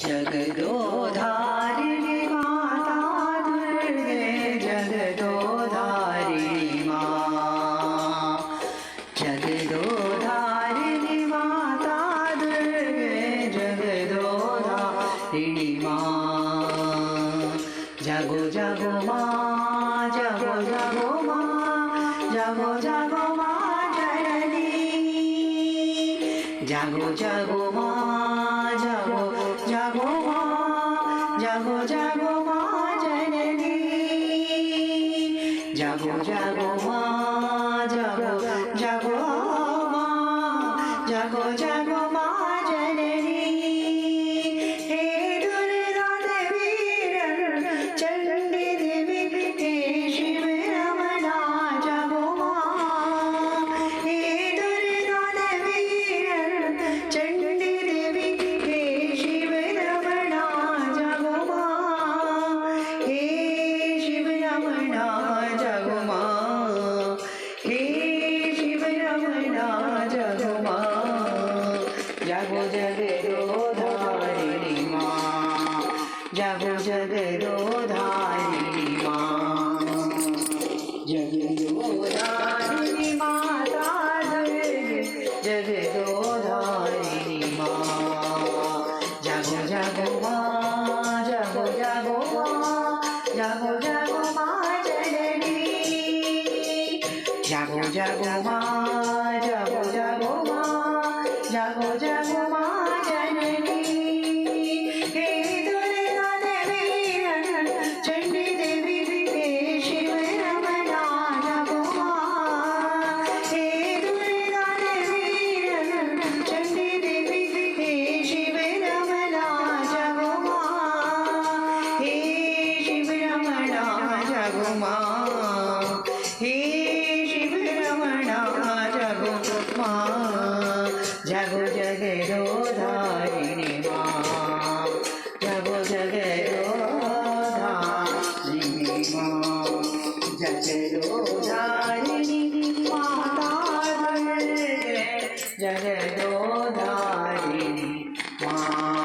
जगदोधारिणी माता दुर्गे जगदोधारिणी माँ जगदोधारिणी माता दुर्गे जगदोधारिणी माँ जागो जागो माँ जागो जागो माँ जागो जागो माँ जननी जागो जागो माँ जागो जागो माँ जागो जागो माँ जननी जागो जागो माँ जागो जागो माँ जागो जागो माँ जननी हे दुर्गा देवी चंडी देवी हे शिव रमणा जागो माँ हे दुर्गा देवी चंडी देवी हे शिव रमणा जागो माँ हे शिव रमणा जागो माँ हे शिव रमणा जागो माँ जागो जगदोधारिणी माँ जागो जगदोधारिणी माँ जगदोधारिणी माता दुर्गे जगदोधारिणी माँ जागो जागो माँ जागो जागो माँ जागो जागो माँ जननी जागो जागो माँ जागो जागो माँ जागो जागो माँ जननी हे दुर्गा देवी चंडी देवी हे शिव रमणा जागो माँ हे दुर्गा देवी चंडी देवी हे शिव रमणा जागो माँ हे शिव रमणा जागो माँ हे शिव रमणा जागो माँ जागो जगदोधारिणी माँ जागो जगदोधारिणी माँ जगदोधारिणी माता दुर्गे जगदोधारिणी माँ